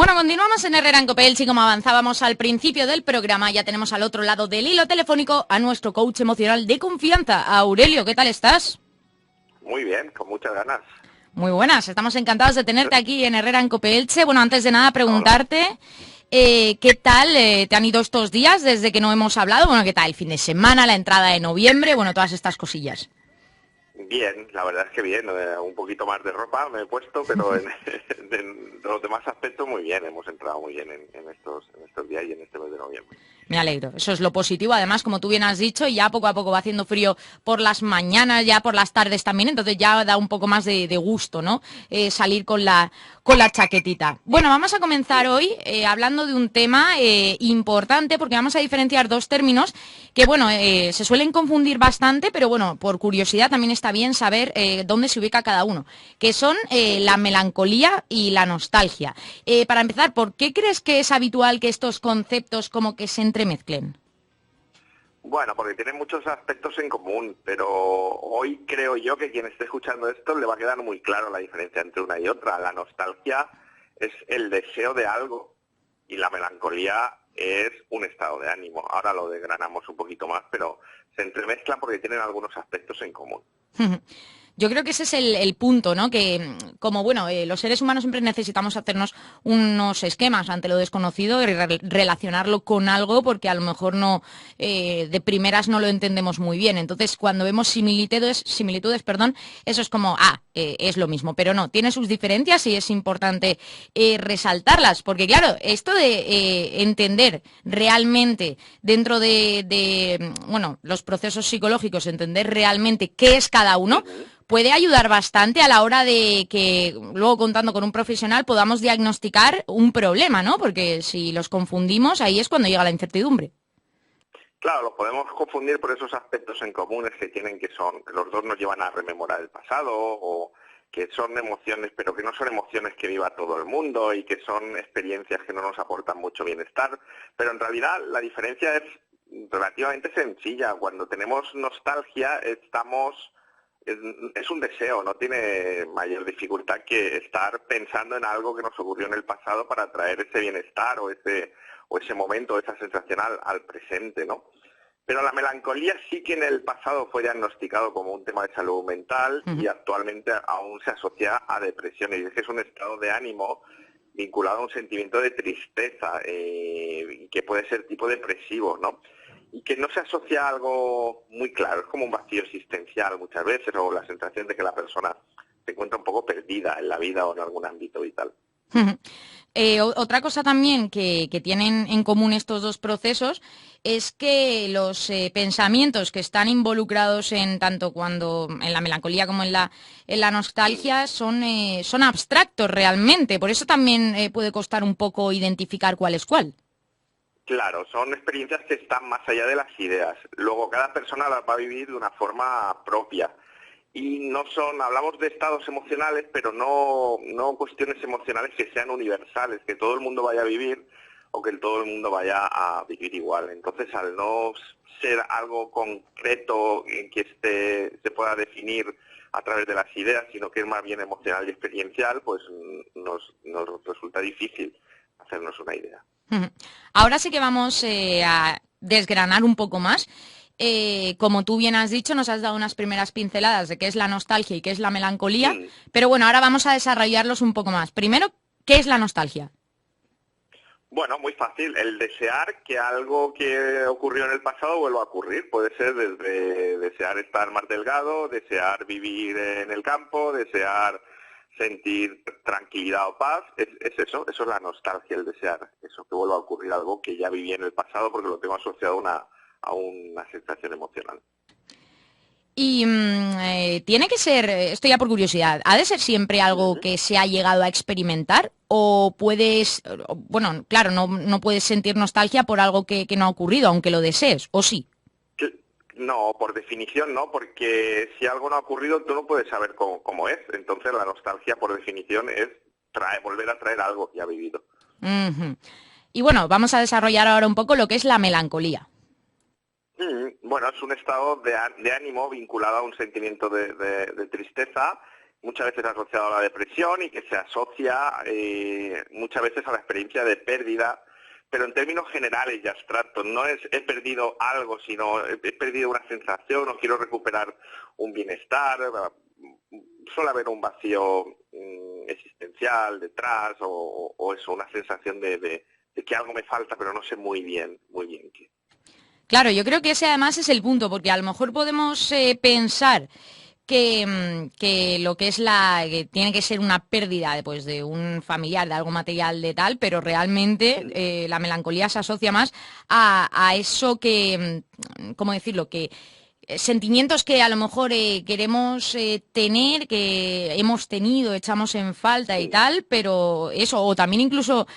Bueno, continuamos en Herrera en Copelchi, como avanzábamos al principio del programa. Ya tenemos al otro lado del hilo telefónico a nuestro coach emocional de confianza, Aurelio. ¿Qué tal estás? Muy bien, con muchas ganas. Muy buenas, estamos encantados de tenerte aquí en Herrera en Copelche. Bueno, antes de nada Hola. preguntarte qué tal te han ido estos días desde que no hemos hablado. Bueno, qué tal el fin de semana, la entrada de noviembre, bueno, todas estas cosillas. Bien, la verdad es que bien, un poquito más de ropa me he puesto, pero en los demás aspectos muy bien, hemos entrado muy bien en estos días y en este mes de noviembre. Me alegro, eso es lo positivo. Además, como tú bien has dicho, ya poco a poco va haciendo frío por las mañanas, ya por las tardes también, entonces ya da un poco más de gusto, ¿no? Salir con la chaquetita. Bueno, vamos a comenzar hoy hablando de un tema importante, porque vamos a diferenciar dos términos que, bueno, se suelen confundir bastante, pero bueno, por curiosidad también está bien saber dónde se ubica cada uno, que son la melancolía y la nostalgia. Para empezar, ¿por qué crees que es habitual que estos conceptos como que se entremezclen? Bueno, porque tienen muchos aspectos en común, pero hoy creo yo que quien esté escuchando esto le va a quedar muy claro la diferencia entre una y otra. La nostalgia es el deseo de algo y la melancolía es un estado de ánimo. Ahora lo desgranamos un poquito más, pero se entremezclan porque tienen algunos aspectos en común. Yo creo que ese es el punto, ¿no? Que, como bueno, los seres humanos siempre necesitamos hacernos unos esquemas ante lo desconocido y relacionarlo con algo porque a lo mejor no, de primeras no lo entendemos muy bien. Entonces, cuando vemos similitudes, perdón, eso es como, es lo mismo. Pero no, tiene sus diferencias y es importante resaltarlas. Porque, claro, esto de entender realmente dentro bueno, los procesos psicológicos, entender realmente qué es cada uno, Ujú. puede ayudar bastante a la hora de que luego contando con un profesional podamos diagnosticar un problema, ¿no? Porque si los confundimos, ahí es cuando llega la incertidumbre. Claro, los podemos confundir por esos aspectos en comunes que tienen, que los dos nos llevan a rememorar el pasado, o que son emociones, pero que no son emociones que viva todo el mundo y que son experiencias que no nos aportan mucho bienestar. Pero en realidad la diferencia es relativamente sencilla. Cuando tenemos nostalgia es un deseo, no tiene mayor dificultad que estar pensando en algo que nos ocurrió en el pasado para traer ese bienestar o ese momento, esa sensación al presente, ¿no? Pero la melancolía sí que en el pasado fue diagnosticado como un tema de salud mental Ujú. y actualmente aún se asocia a depresión. Y es que es un estado de ánimo vinculado a un sentimiento de tristeza, que puede ser tipo depresivo, ¿no? Y que no se asocia a algo muy claro, es como un vacío existencial muchas veces, o la sensación de que la persona se encuentra un poco perdida en la vida o en algún ámbito vital. Otra cosa también que tienen en común estos dos procesos es que los pensamientos que están involucrados en tanto cuando en la melancolía como en la nostalgia son abstractos realmente. Por eso también puede costar un poco identificar cuál es cuál. Claro, son experiencias que están más allá de las ideas. Luego, cada persona las va a vivir de una forma propia. Y hablamos de estados emocionales, pero no cuestiones emocionales que sean universales, que todo el mundo vaya a vivir o que todo el mundo vaya a vivir igual. Entonces, al no ser algo concreto en que se pueda definir a través de las ideas, sino que es más bien emocional y experiencial, pues nos resulta difícil hacernos una idea. Ujú. Ahora sí que vamos a desgranar un poco más. Como tú bien has dicho, nos has dado unas primeras pinceladas de qué es la nostalgia y qué es la melancolía, Mm. pero bueno, ahora vamos a desarrollarlos un poco más. Primero, ¿qué es la nostalgia? Bueno, muy fácil. El desear que algo que ocurrió en el pasado vuelva a ocurrir. Puede ser desde desear estar más delgado, desear vivir en el campo, desear sentir tranquilidad o paz. Es eso es la nostalgia, el desear. Eso, que vuelva a ocurrir algo que ya viví en el pasado porque lo tengo asociado a una sensación emocional. Y tiene que ser, esto ya por curiosidad, ¿ha de ser siempre algo Ujú. que se ha llegado a experimentar? ¿O puedes, bueno, claro, no puedes sentir nostalgia por algo que no ha ocurrido, aunque lo desees, o sí? No, por definición no, porque si algo no ha ocurrido tú no puedes saber cómo es. Entonces la nostalgia por definición es volver a traer algo ya vivido. Ujú. Y bueno, vamos a desarrollar ahora un poco lo que es la melancolía. Bueno, es un estado de ánimo vinculado a un sentimiento de tristeza muchas veces asociado a la depresión y que se asocia muchas veces a la experiencia de pérdida, pero en términos generales y abstractos. No es he perdido algo, sino he perdido una sensación o quiero recuperar un bienestar. Suele haber un vacío existencial detrás o eso, una sensación de que algo me falta, pero no sé muy bien qué. Claro, yo creo que ese además es el punto, porque a lo mejor podemos pensar que lo que es que tiene que ser una pérdida pues, de un familiar, de algo material de tal, pero realmente la melancolía se asocia más a eso que, ¿cómo decirlo? Que sentimientos que a lo mejor queremos tener, que hemos tenido, echamos en falta y tal, pero eso, o también incluso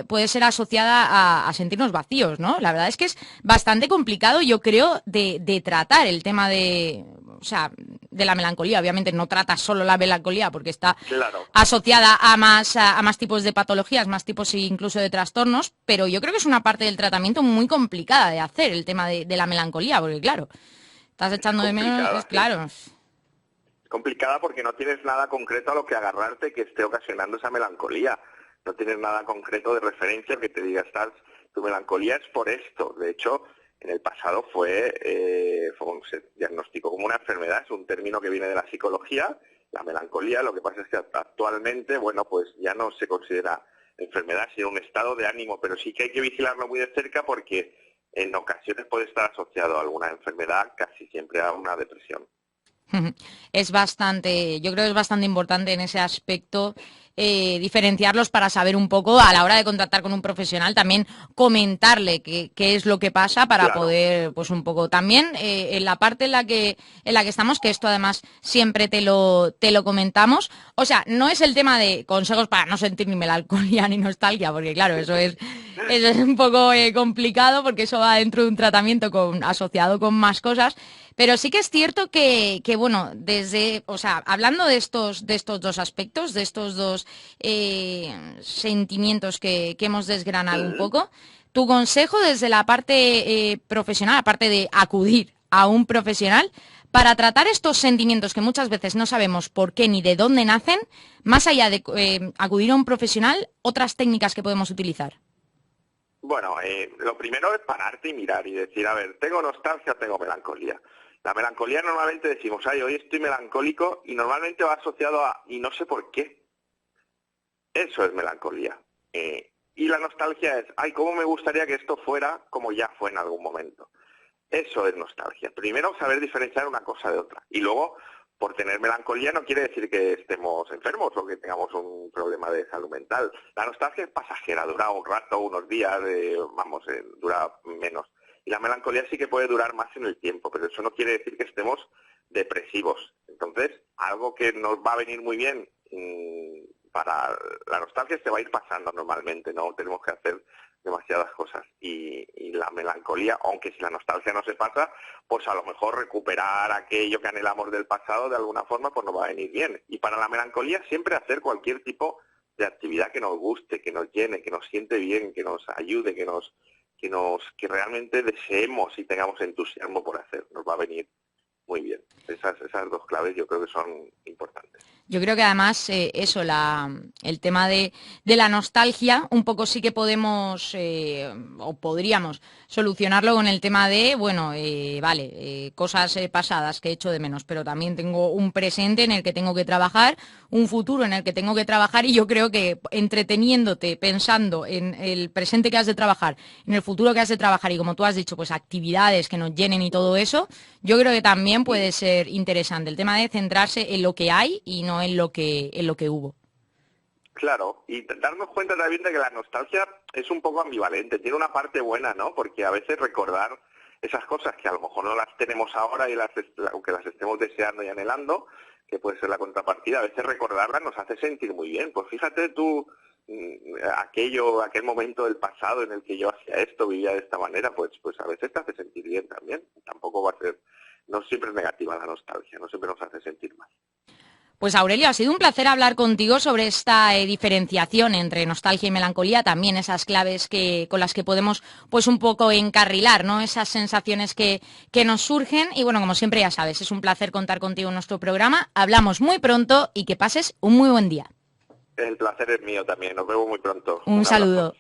puede ser asociada a sentirnos vacíos, ¿no? La verdad es que es bastante complicado, yo creo, de tratar el tema de, o sea, de la melancolía. Obviamente no trata solo la melancolía porque está asociada a más tipos de patologías, más tipos incluso de trastornos, pero yo creo que es una parte del tratamiento muy complicada de hacer, el tema de la melancolía, porque claro, estás echando de menos, es claro. Es complicada porque no tienes nada concreto a lo que agarrarte que esté ocasionando esa melancolía. No tienes nada concreto de referencia que te diga, tu melancolía es por esto. De hecho, en el pasado se diagnosticó como una enfermedad, es un término que viene de la psicología, la melancolía. Lo que pasa es que actualmente, bueno, pues ya no se considera enfermedad, sino un estado de ánimo, pero sí que hay que vigilarlo muy de cerca porque en ocasiones puede estar asociado a alguna enfermedad, casi siempre a una depresión. Es bastante, yo creo que es bastante importante en ese aspecto diferenciarlos para saber un poco a la hora de contactar con un profesional, también comentarle qué es lo que pasa para poder, pues un poco también en la parte en la que estamos, que esto además siempre te lo comentamos. O sea, no es el tema de consejos para no sentir ni melancolía ni nostalgia, porque claro, eso es un poco complicado porque eso va dentro de un tratamiento asociado con más cosas. Pero sí que es cierto que bueno, o sea, hablando de estos dos aspectos, de estos dos sentimientos que hemos desgranado un poco, tu consejo desde la parte profesional, aparte de acudir a un profesional, para tratar estos sentimientos que muchas veces no sabemos por qué ni de dónde nacen, más allá de acudir a un profesional, otras técnicas que podemos utilizar. Bueno, lo primero es pararte y mirar y decir, a ver, ¿tengo nostalgia o tengo melancolía? La melancolía normalmente decimos, hoy estoy melancólico, y normalmente va asociado a, y no sé por qué. Eso es melancolía. Y la nostalgia es, cómo me gustaría que esto fuera como ya fue en algún momento. Eso es nostalgia. Primero, saber diferenciar una cosa de otra. Y luego, por tener melancolía no quiere decir que estemos enfermos o que tengamos un problema de salud mental. La nostalgia es pasajera, dura un rato, unos días, dura menos. Y la melancolía sí que puede durar más en el tiempo, pero eso no quiere decir que estemos depresivos. Entonces, algo que nos va a venir muy bien para la nostalgia se va a ir pasando normalmente, no tenemos que hacer demasiadas cosas. Y la melancolía, aunque si la nostalgia no se pasa, pues a lo mejor recuperar aquello que anhelamos del pasado de alguna forma pues nos va a venir bien. Y para la melancolía siempre hacer cualquier tipo de actividad que nos guste, que nos llene, que nos siente bien, que nos ayude, que realmente deseemos y tengamos entusiasmo por hacer, nos va a venir muy bien. Esas dos claves yo creo que son importantes. Yo creo que además eso, el tema de la nostalgia, un poco sí que podemos o podríamos solucionarlo con el tema de, bueno, cosas pasadas que he hecho de menos, pero también tengo un presente en el que tengo que trabajar, un futuro en el que tengo que trabajar, y yo creo que entreteniéndote, pensando en el presente que has de trabajar, en el futuro que has de trabajar y como tú has dicho, pues actividades que nos llenen y todo eso, yo creo que también puede ser interesante el tema de centrarse en lo que hay y no en lo que hubo. Claro, y darnos cuenta también de que la nostalgia es un poco ambivalente, tiene una parte buena, ¿no? Porque a veces recordar esas cosas que a lo mejor no las tenemos ahora aunque las estemos deseando y anhelando, que puede ser la contrapartida, a veces recordarlas nos hace sentir muy bien. Pues fíjate tú, aquel momento del pasado en el que yo hacía esto, vivía de esta manera, pues a veces te hace sentir bien también. Tampoco va a ser, no siempre es negativa la nostalgia, no siempre nos hace sentir mal. Pues Aurelio, ha sido un placer hablar contigo sobre esta diferenciación entre nostalgia y melancolía, también esas claves con las que podemos pues un poco encarrilar, ¿no? Esas sensaciones que nos surgen y bueno, como siempre ya sabes, es un placer contar contigo en nuestro programa. Hablamos muy pronto y que pases un muy buen día. El placer es mío también. Nos vemos muy pronto. Un Un abrazo. saludo.